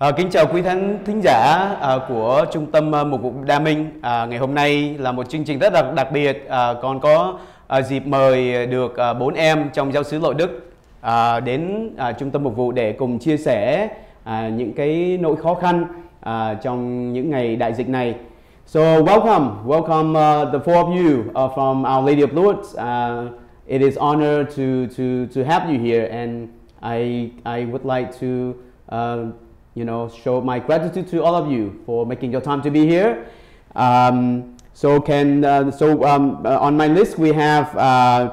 Kính chào quý thính giả của Trung tâm Mục vụ Đa Minh. Ngày hôm nay là một chương trình rất đặc biệt. Con có dịp mời được 4 em trong giáo xứ Lội Đức đến Trung tâm Mục vụ để cùng chia sẻ những cái nỗi khó khăn trong những ngày đại dịch này. So welcome the four of you from Our Lady of Lourdes. It is honor to have you here, and I would like to show my gratitude to all of you for making your time to be here. On my list we have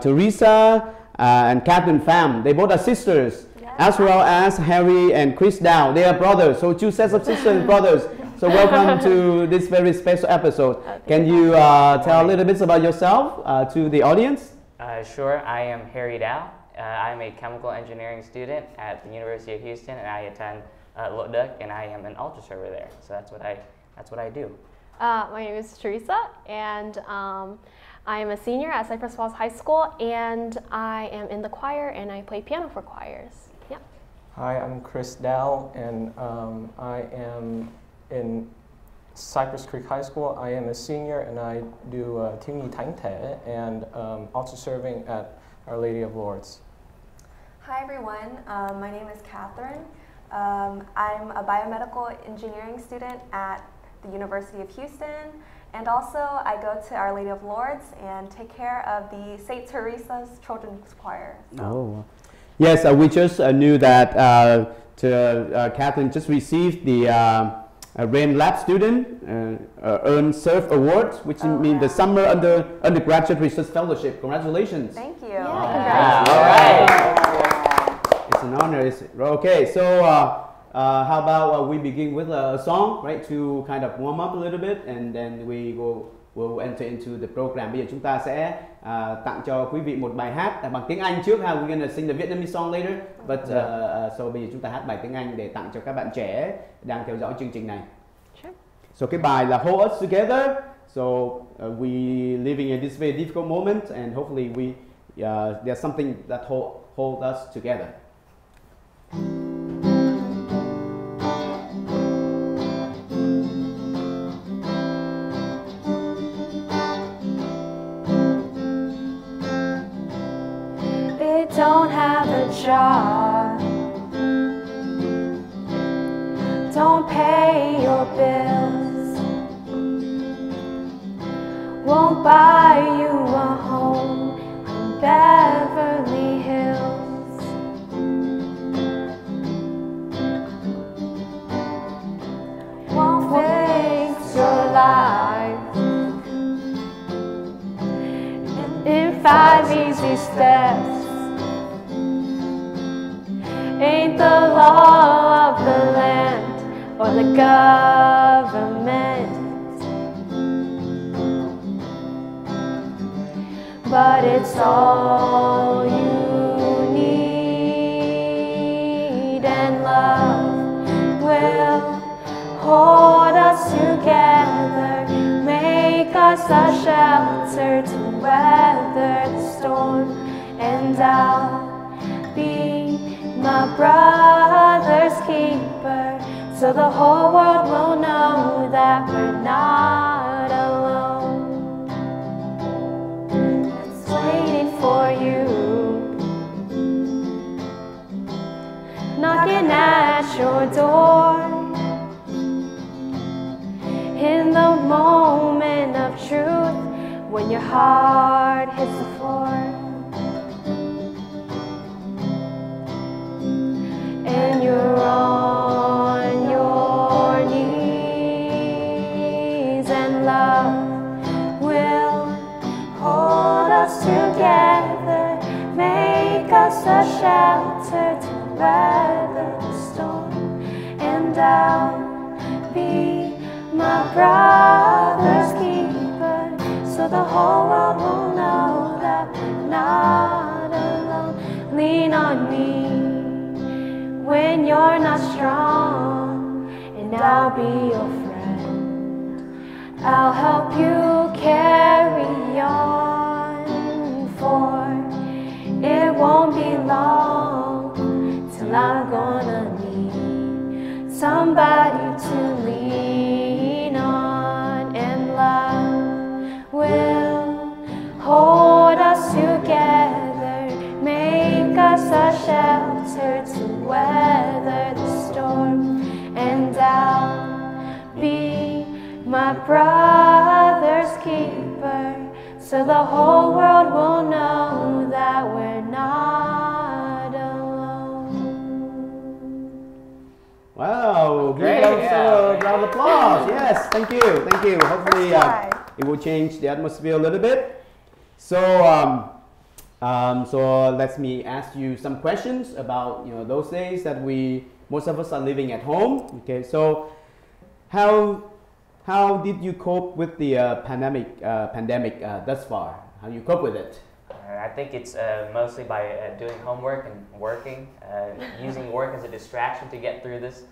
Teresa and Catherine Pham. They both are sisters, as well as Harry and Chris Dow. They are brothers, so two sets of sisters and brothers. So welcome to this very special episode. Can you tell a little bit about yourself to the audience? Sure. I am Harry Dow. I'm a chemical engineering student at the University of Houston, and I attend LOURDE, and I am an altar server there. So that's what I do. My name is Teresa, and I am a senior at Cypress Falls High School, and I am in the choir, and I play piano for choirs. Yeah. Hi, I'm Chris Dow, and I am in Cypress Creek High School. I am a senior, and I do thiếu nhi thánh thể and altar serving at Our Lady of Lourdes. Hi everyone, my name is Catherine. I'm a biomedical engineering student at the University of Houston, and also I go to Our Lady of Lourdes and take care of the St. Teresa's Children's Choir. Oh, yes, we just knew that Catherine just received the RAIN Lab Student Earned Serve Award, which means the Summer Undergraduate Research Fellowship. Congratulations. Thank you. Yeah, all right. It's an honor. Okay, so how about we begin with a song, right, to kind of warm up a little bit, and then we'll enter into the program. Bây giờ chúng ta sẽ tặng cho quý vị một bài hát bằng tiếng Anh trước ha. We're gonna sing the Vietnamese song later, but so bây giờ chúng ta hát bài tiếng Anh để tặng cho các bạn trẻ đang theo dõi chương trình này. Sure. So cái bài là Hold Us Together. So we living in this very difficult moment, and hopefully there's something that hold us together. Don't have a job, don't pay your bills, won't buy you a home in Beverly Hills. Won't fix your life in 5 easy steps. Ain't the law of the land or the government, but it's all you need, and love will hold us together, make us a shelter to weather the storm, and I'll be my brother's keeper, so the whole world will know that we're not alone. It's waiting for you, knocking at your door, in the moment of truth, when your heart hits the floor. And you're on your knees, and love will hold us together, make us a shelter to weather the storm, and I'll be my brother's keeper, so the whole world will know that we're not alone. Lean on me when you're not strong, and I'll be your friend. I'll help you carry on, for it won't be long till I'm gonna need somebody to lean on, and love will hold us together, make us a shelter to weather the storm, and I'll be my brother's keeper, so the whole world will know that we're not alone. Wow, Great, give us yeah. a round of applause. Yes, thank you, thank you. Hopefully it will change the atmosphere a little bit. So, so let me ask you some questions about those days that most of us are living at home. Okay, so how did you cope with the pandemic thus far? How you cope with it? I think it's mostly by doing homework and working, using work as a distraction to get through this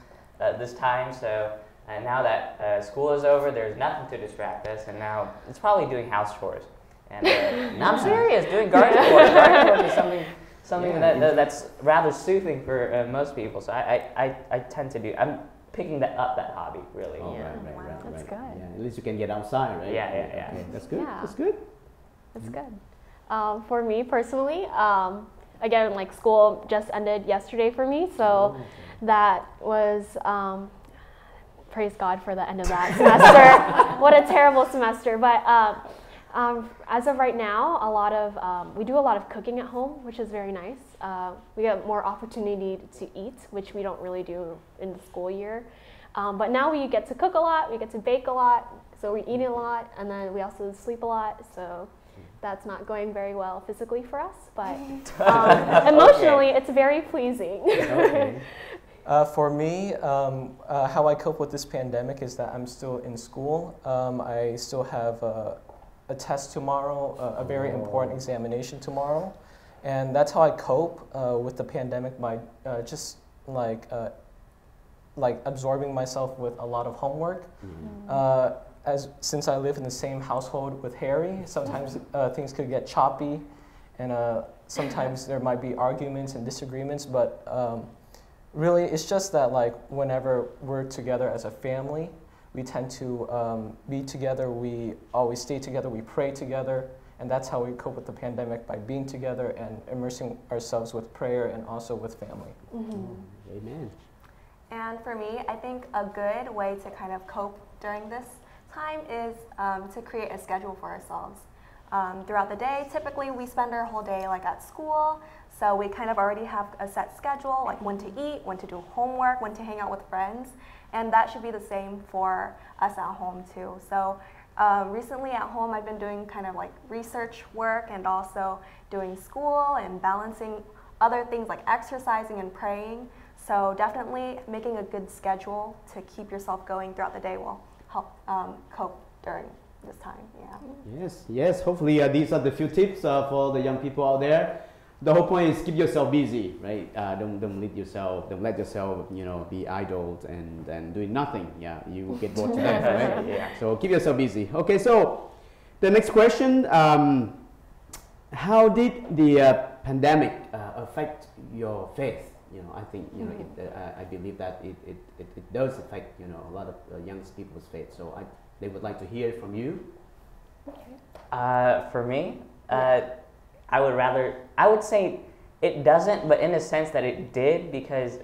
time. So now that school is over, there's nothing to distract us, and now it's probably doing house chores. And I'm serious, doing garden work. Garden work is something that's rather soothing for most people. So I tend to do. I'm picking that hobby really. Oh, Yeah. right. That's good. Yeah, at least you can get outside, right? Yeah. Okay, that's good. Yeah. That's good. That's good. For me personally, again, like school just ended yesterday for me, so that was, praise God for the end of that semester. What a terrible semester. But as of right now, we do a lot of cooking at home, which is very nice. We have more opportunity to eat, which we don't really do in the school year. But now we get to cook a lot, we get to bake a lot, so we eat a lot, and then we also sleep a lot. So that's not going very well physically for us, but emotionally, it's very pleasing. Okay. For me, how I cope with this pandemic is that I'm still in school. I still have a test tomorrow, a very important examination tomorrow, and that's how I cope with the pandemic by just like absorbing myself with a lot of homework. Since I live in the same household with Harry, sometimes things could get choppy, and sometimes there might be arguments and disagreements, but really it's just that like whenever we're together as a family, we tend to be together, we always stay together, we pray together, and that's how we cope with the pandemic, by being together and immersing ourselves with prayer and also with family. Amen. And for me, I think a good way to kind of cope during this time is to create a schedule for ourselves. Throughout the day, typically we spend our whole day like at school, so we kind of already have a set schedule, like when to eat, when to do homework, when to hang out with friends, and that should be the same for us at home too. So recently at home I've been doing kind of like research work and also doing school and balancing other things like exercising and praying. So definitely making a good schedule to keep yourself going throughout the day will help cope during this time. Yeah. Yes. Hopefully these are the few tips for the young people out there. The whole point is keep yourself busy, right? Don't let yourself be idle and doing nothing. Yeah, you will get bored to death, right? Yeah. So keep yourself busy. Okay, so the next question: how did the pandemic affect your faith? I think I believe that it does affect a lot of young people's faith. So they would like to hear from you. For me, I would say it doesn't, but in a sense that it did, because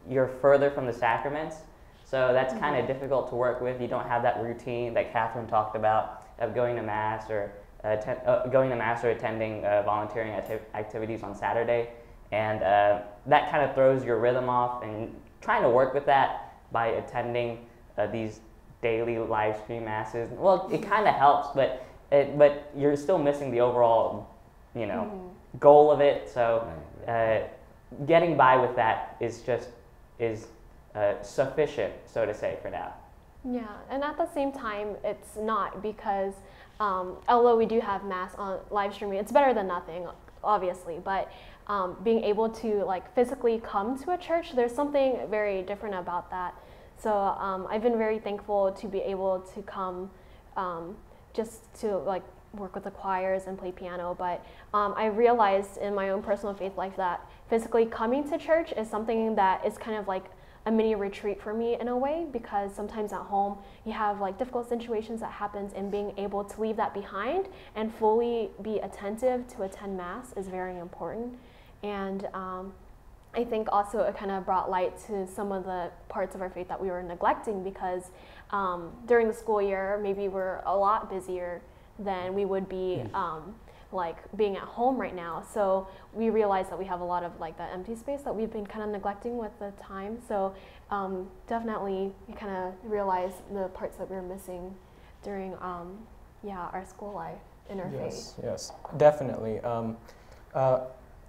you're further from the sacraments. So that's kind of difficult to work with. You don't have that routine that Catherine talked about of going to Mass or attending volunteering activities on Saturday. And that kind of throws your rhythm off, and trying to work with that by attending these daily live stream masses. Well, it kind of helps, but you're still missing the overall, goal of it. So getting by with that is sufficient, so to say, for now. Yeah, and at the same time, it's not, because although we do have Mass on live streaming, it's better than nothing, obviously, but being able to like physically come to a church, there's something very different about that. So I've been very thankful to be able to come just to like work with the choirs and play piano, but I realized in my own personal faith life that physically coming to church is something that is kind of like a mini retreat for me in a way, because sometimes at home you have like difficult situations that happens, and being able to leave that behind and fully be attentive to attend Mass is very important. And I think also it kind of brought light to some of the parts of our faith that we were neglecting, because during the school year, maybe we're a lot busier than we would be like being at home right now. So we realized that we have a lot of like that empty space that we've been kind of neglecting with the time. So definitely we kind of realized the parts that we were missing during our school life in our faith. Yes, definitely.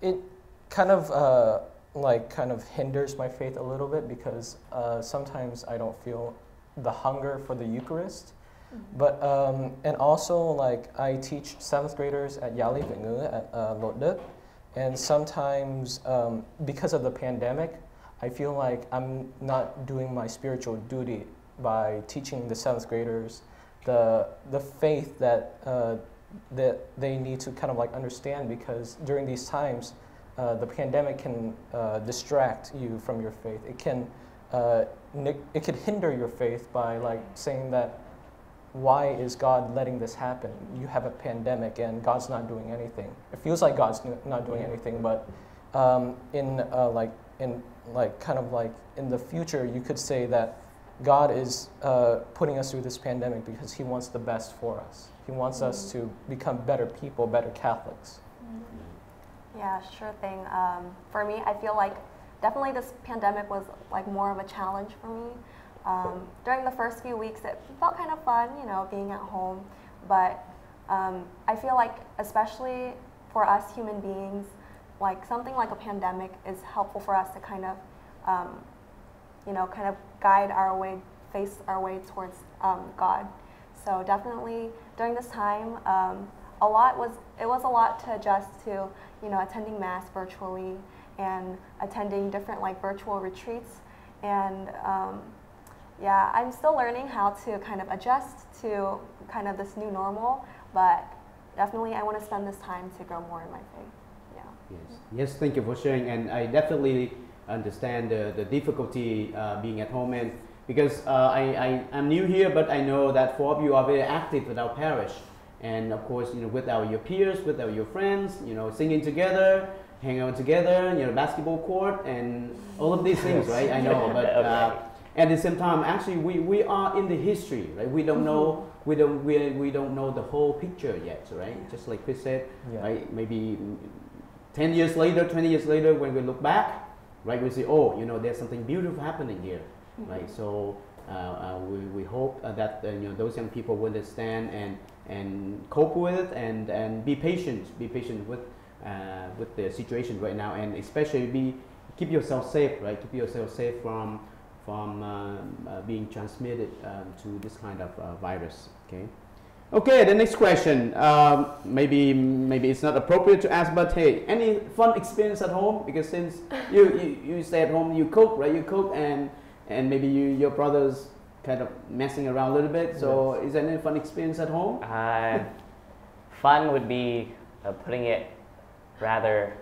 It kind of hinders my faith a little bit, because sometimes I don't feel the hunger for the Eucharist. But and also, like, I teach 7th graders at at LOURDE, and sometimes because of the pandemic, I feel like I'm not doing my spiritual duty by teaching the 7th graders the faith that that they need to kind of like understand, because during these times the pandemic can distract you from your faith. It can it could hinder your faith by like saying that, why is God letting this happen? You have a pandemic and God's not doing anything. It feels like God's not doing anything, but in the future, you could say that God is putting us through this pandemic because He wants the best for us. He wants us to become better people, better Catholics. Yeah, sure thing. For me, I feel like definitely this pandemic was like more of a challenge for me. During the first few weeks, it felt kind of fun, you know, being at home. But I feel like, especially for us human beings, like something like a pandemic is helpful for us to kind of, kind of guide our way, face our way towards God. So definitely during this time, it was a lot to adjust to, you know, attending Mass virtually and attending different like virtual retreats. And yeah, I'm still learning how to kind of adjust to kind of this new normal, but definitely I want to spend this time to grow more in my faith. Yeah. Yes, thank you for sharing, and I definitely understand the difficulty being at home, and because I'm new here, but I know that 4 of you are very active with our parish, and of course, you know, with your peers, with your friends, you know, singing together, hanging out together, you know, basketball court, and all of these things, right? I know, but at the same time, actually, we are in the history, right? We don't know we don't know the whole picture yet, right? Just like Chris said, right? Maybe 10 years later, 20 years later, when we look back, right, we say, oh, you know, there's something beautiful happening here, right? So we hope that you know, those young people will understand and cope with it, and be patient with the situation right now, and especially keep yourself safe, right? Keep yourself safe from being transmitted to this kind of virus. Okay, the next question. Maybe it's not appropriate to ask, but hey, any fun experience at home? Because since you stay at home, you cook, right? You cook, and maybe your brother's kind of messing around a little bit. So is there any fun experience at home? Fun would be putting it rather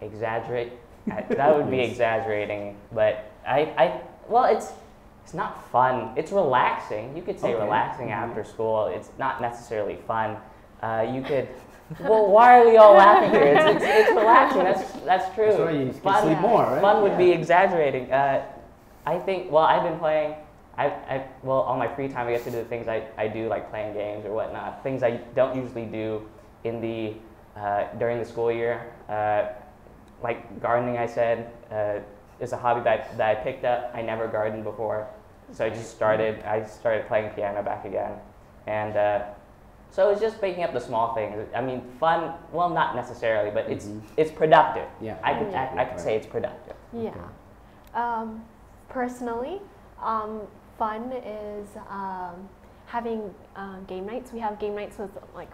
exaggerate. That would be exaggerating, but well, it's not fun. It's relaxing. You could say relaxing after school. It's not necessarily fun. You could. Well, why are we all laughing here? It's relaxing. That's true. That's right, you can sleep more, right? Fun would be exaggerating. I think. Well, I've been playing. On my free time, I get to do the things I do, like playing games or whatnot. Things I don't usually do in the during the school year. Like gardening, I said. Is a hobby that I picked up. I never gardened before, so I started playing piano back again, and so it's just picking up the small things. I mean, fun. Well, not necessarily, but it's productive. Yeah, I could say it's productive. Yeah. Personally, fun is having game nights. We have game nights with like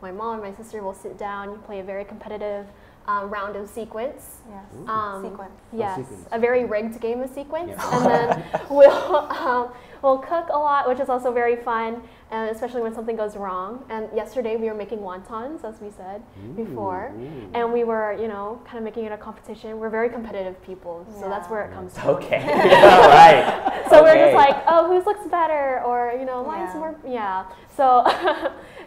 my mom and my sister will sit down, play a very competitive round of sequence. Yes. Sequence. Yes. Sequence. A very rigged game of sequence, and then we'll cook a lot, which is also very fun, and especially when something goes wrong. And yesterday we were making wontons, as we said before, and we were, you know, kind of making it a competition. We're very competitive people, so that's where it comes from. Okay. All right. So we're just like, oh, whose looks better, or you know, mine's more, So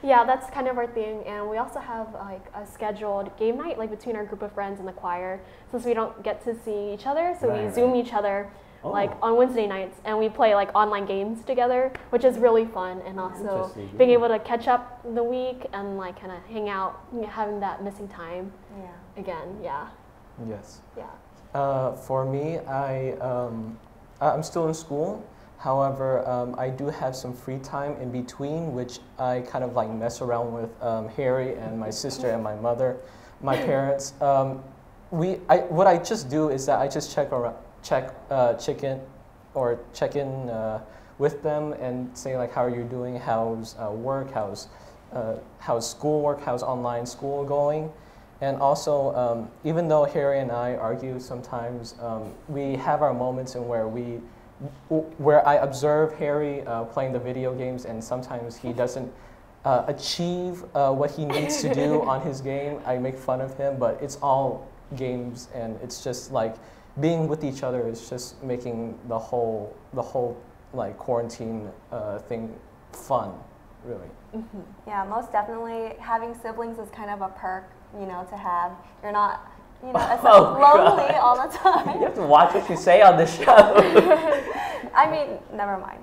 yeah, that's kind of our thing. And we also have like a scheduled game night, like between our group of friends in the choir, since we don't get to see each other, so we Zoom each other like on Wednesday nights, and we play like online games together, which is really fun, and also being able to catch up the week and like kind of hang out, having that missing time again. Yes. Yeah. For me, I'm still in school. However, I do have some free time in between, which I kind of like mess around with Harry and my sister and my mother, my parents. What I just do is that I just check in with them and say like, how are you doing? How's work? How's schoolwork? How's online school going? And also, even though Harry and I argue sometimes, we have our moments in where I observe Harry playing the video games, and sometimes he doesn't achieve what he needs to do on his game. I make fun of him, but it's all games, and it's just like being with each other is just making the whole like quarantine thing fun, really. Yeah, most definitely. Having siblings is kind of a perk, you know, to have. You're not, you know, lonely all the time. You have to watch what you say on the show. I mean, never mind.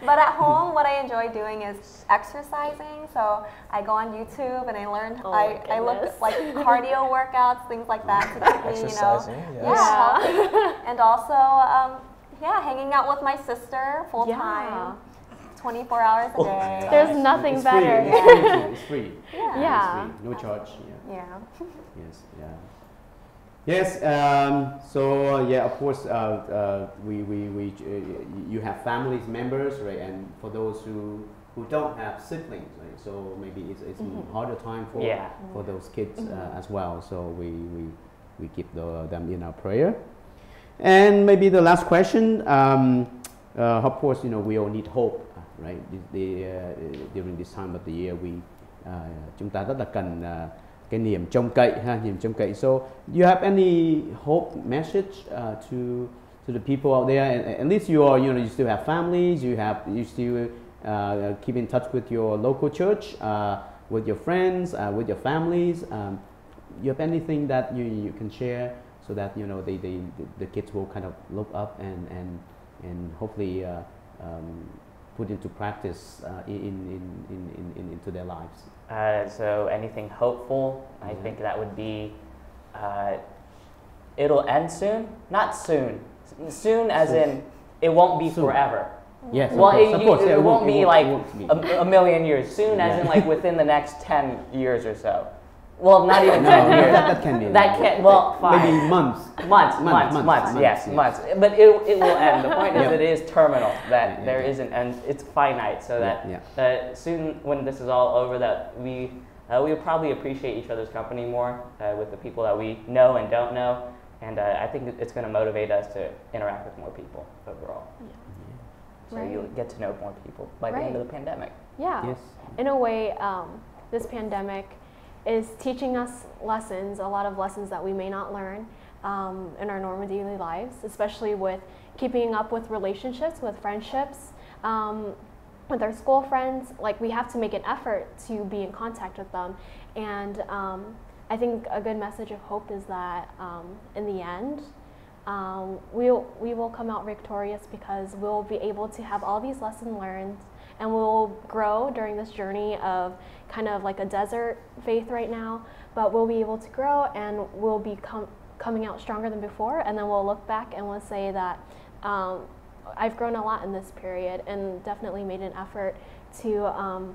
But at home, what I enjoy doing is exercising. So I go on YouTube and I learn. I look like cardio workouts, things like that to keep me, you know, healthy. And also, hanging out with my sister full time. 24 hours a day. There's nothing better. It's free. Yeah. It's free. No charge. Yeah. Yes. Yeah. Yes. So of course, you have families members, right? And for those who don't have siblings, right? So maybe it's a harder time for those kids as well. So we keep them in our prayer. And maybe the last question. Of course, you know, we all need hope. Right, during this time of the year, chúng ta rất là cần cái niềm trông cậy niềm trông cậy. So, do you have any hope message to the people out there? And at least you still have families, you still keep in touch with your local church, with your friends, with your families. You have anything that you can share so that the kids will kind of look up and hopefully put into practice into their lives. So anything hopeful, I think that would be, it'll end soon. Not soon. Soon as in, it won't be forever. Yes, well, of course. It won't be like a million years. Soon as in like within the next 10 years or so. Well, not even 10 years. That can be. That can, well, fine. Maybe months. Months, yes. But it will end. The point is it is terminal, that there isn't, and it's finite, so that soon when this is all over, that we will probably appreciate each other's company more with the people that we know and don't know, and I think it's going to motivate us to interact with more people overall. So you'll get to know more people by the end of the pandemic. Yeah. Yes. In a way, this pandemic is teaching us lessons, a lot of lessons that we may not learn in our normal daily lives, especially with keeping up with relationships, with friendships, with our school friends. Like, we have to make an effort to be in contact with them. And I think a good message of hope is that in the end, we will come out victorious, because we'll be able to have all these lessons learned, and we'll grow during this journey of kind of like a desert faith right now, but we'll be able to grow, and we'll be coming out stronger than before, and then we'll look back and we'll say that I've grown a lot in this period, and definitely made an effort to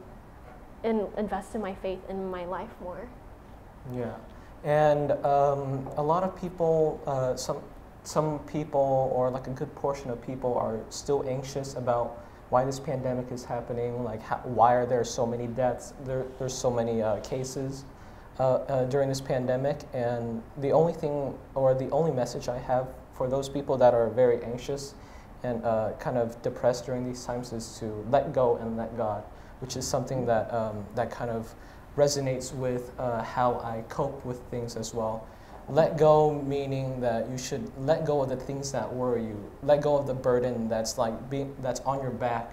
invest in my faith in my life more. Yeah, and a lot of people, some people, or like a good portion of people, are still anxious about why this pandemic is happening, like why are there so many deaths, there's so many cases during this pandemic. And the only thing, or the only message I have for those people that are very anxious, and kind of depressed during these times is to let go and let God, which is something that that kind of resonates with how I cope with things as well. Let go meaning that you should let go of the things that worry you, let go of the burden that's like that's on your back,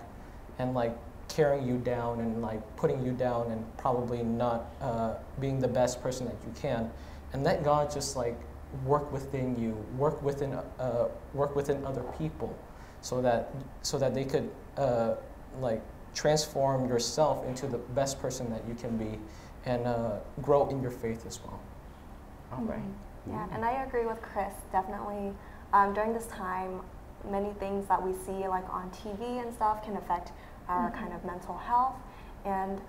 and like carrying you down and like putting you down and probably not being the best person that you can, and let God just like work within you, work within other people, so that they could like transform yourself into the best person that you can be, and grow in your faith as well. All right. Yeah, and I agree with Chris, definitely. During this time, many things that we see like on TV and stuff can affect our kind of mental health. And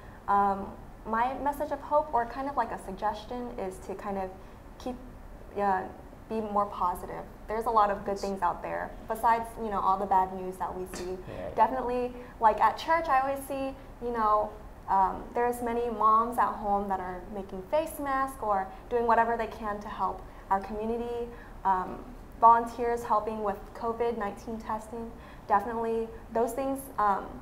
my message of hope, or kind of like a suggestion, is to kind of be more positive. There's a lot of good things out there besides, you know, all the bad news that we see. Yeah. Definitely, like at church, I always see, you know, there's many moms at home that are making face masks or doing whatever they can to help our community. Volunteers helping with COVID-19 testing. Definitely, those things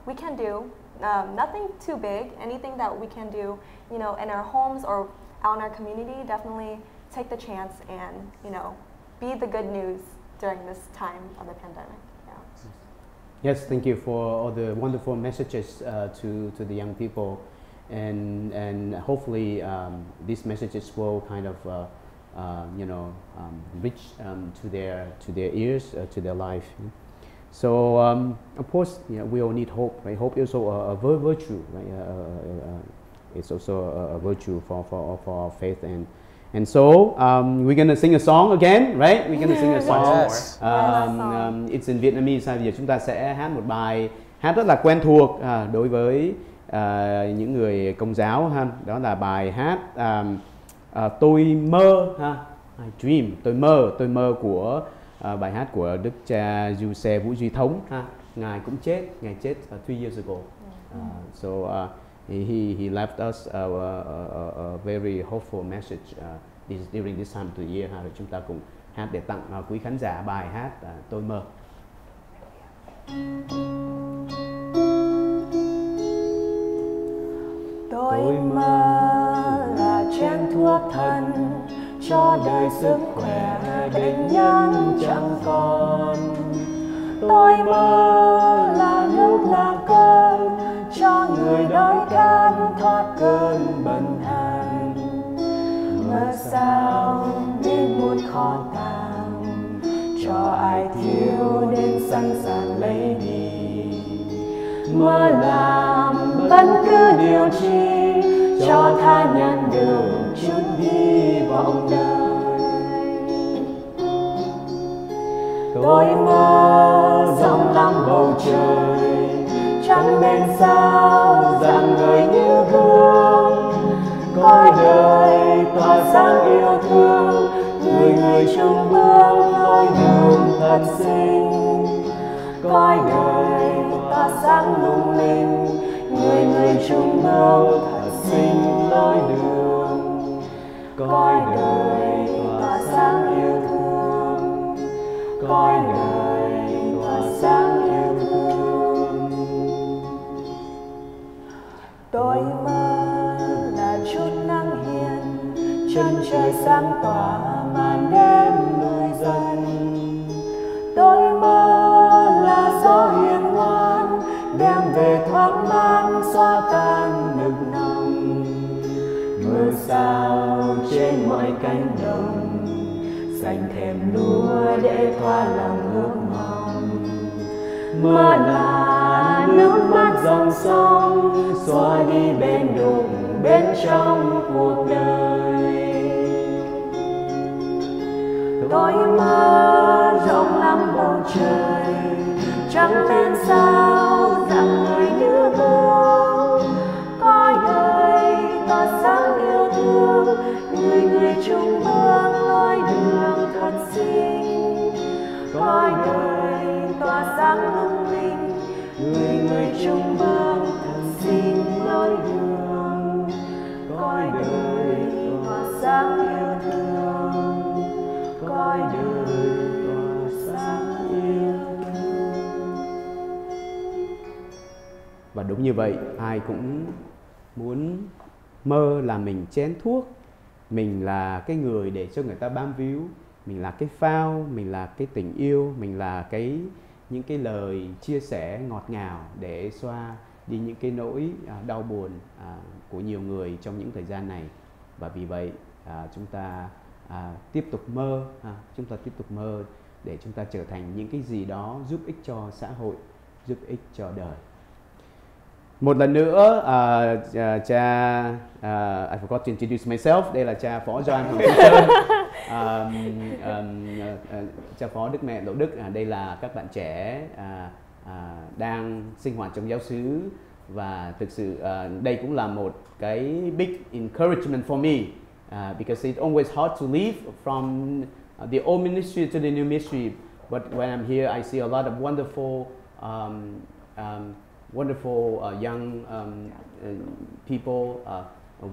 we can do. Nothing too big. Anything that we can do, you know, in our homes or out in our community. Definitely take the chance and, you know, be the good news during this time of the pandemic. Yeah. Yes, thank you for all the wonderful messages to the young people, and hopefully these messages will kind of you know, reach to their ears, to their life. So of course, you know, we all need hope. Right? Hope is also a virtue. Right? It's also a virtue for our faith, and so we're gonna sing a song again, right? We're gonna sing a song. Yes. It's in Vietnamese. Bây giờ chúng ta sẽ hát một bài hát rất là quen thuộc đối với những người Công giáo ha. Đó là bài hát tôi mơ ha. I dream, tôi mơ của bài hát của Đức cha Giuse Vũ Duy Thống ha. Ngài cũng chết, ngài chết 3 years ago. So he left us a very hopeful message during this time of the year ha. Rồi chúng ta cùng hát để tặng quý khán giả bài hát tôi mơ. Tôi mơ là chén thuốc thân cho đời sức khỏe định nhân chẳng còn. Tôi mơ là nước là cơn cho người đói khát thoát cơn bần hàn. Mơ sao biết muốn kho tàng cho ai thiếu đến sẵn sàng lấy đi. Mơ làm bất cứ điều chi cho tha nhân được chút hy vọng đời. Tôi mơ rộng lắm bầu trời trắng bên sao rạng ngời như gương. Coi đời tỏa sáng yêu thương, người người chung bước lối đường thật xinh. Coi đời tỏa sáng lung linh, người người chung bước thật xinh lối đường. Coi đời tỏa sáng yêu thương, coi đời tỏa sáng yêu thương. Tôi mơ là chút nắng hiền, chân trời sáng tỏa màn đêm lùi dần. Tôi mơ là gió hiền ngoan đem về thoáng mát xóa tan nực lòng. Mơ sao trên mọi cánh đồng xanh thềm lúa để thoa lòng ước mong. Mơ là nước mắt dòng sông xóa đi bên đục bên trong cuộc đời. Tôi mơ rộng lắm bầu trời trắng lên sao rạng ngời như gương. Coi đời tỏa sáng yêu thương, người người chung bước lối đường thật xinh. Coi đời tỏa sáng lung linh, người người chung bước thật xinh lối đường. Coi đời tỏa sáng yêu thương, coi đời tỏa sáng yêu thương. Và đúng như vậy, ai cũng muốn mơ là mình chén thuốc, mình là cái người để cho người ta bám víu, mình là cái phao, mình là cái tình yêu, mình là những cái lời chia sẻ ngọt ngào để xoa đi những cái nỗi đau buồn của nhiều người trong những thời gian này. Và vì vậy chúng ta tiếp tục mơ, chúng ta tiếp tục mơ để chúng ta trở thành những cái gì đó giúp ích cho xã hội, giúp ích cho đời. Một lần nữa, cha I forgot to introduce myself. Đây là cha Phó Doan Hoàng Thị Sơn, cha Phó Đức Mẹ Lộ Đức. Đây là các bạn trẻ đang sinh hoạt trong giáo xứ, và thực sự đây cũng là một cái big encouragement for me, because it's always hard to leave from the old ministry to the new ministry. But when I'm here, I see a lot of wonderful young people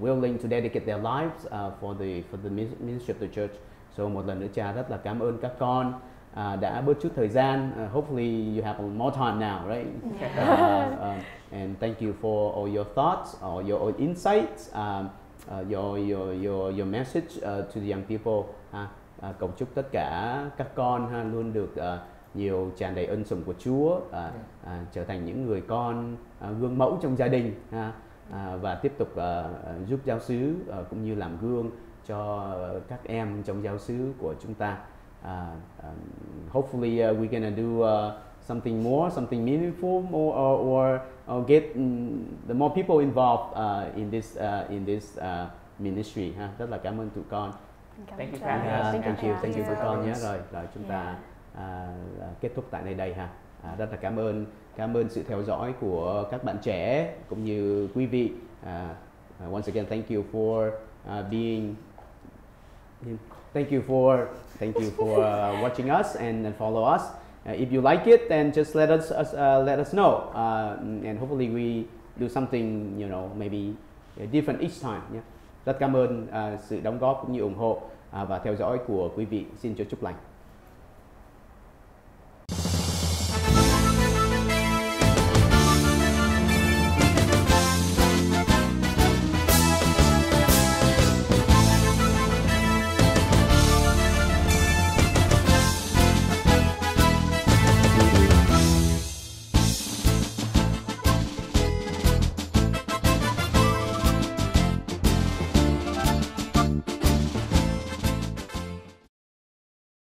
willing to dedicate their lives for the ministry of the church. So một lần nữa cha rất là cảm ơn các con đã bớt chút thời gian. Hopefully you have more time now, right? And thank you for all your thoughts, all your insights, your message to the young people. Cầu chúc tất cả các con luôn được nhiều tràn đầy ân sủng của Chúa, trở thành những người con gương mẫu trong gia đình, và tiếp tục giúp giáo xứ cũng như làm gương cho các em trong giáo xứ của chúng ta. Hopefully we're gonna do something more, something meaningful, more, or get the more people involved in this ministry. Rất là cảm ơn tụi con. Thank you for having us. Thank you tụi con nhé. Rồi chúng ta kết thúc tại đây ha. Rất là cảm ơn sự theo dõi của các bạn trẻ cũng như quý vị. Once again, thank you for watching us and follow us. If you like it, then just let us know, and hopefully we do something, maybe different each time. Rất cảm ơn sự đóng góp cũng như ủng hộ và theo dõi của quý vị. Xin Chúa chúc lành.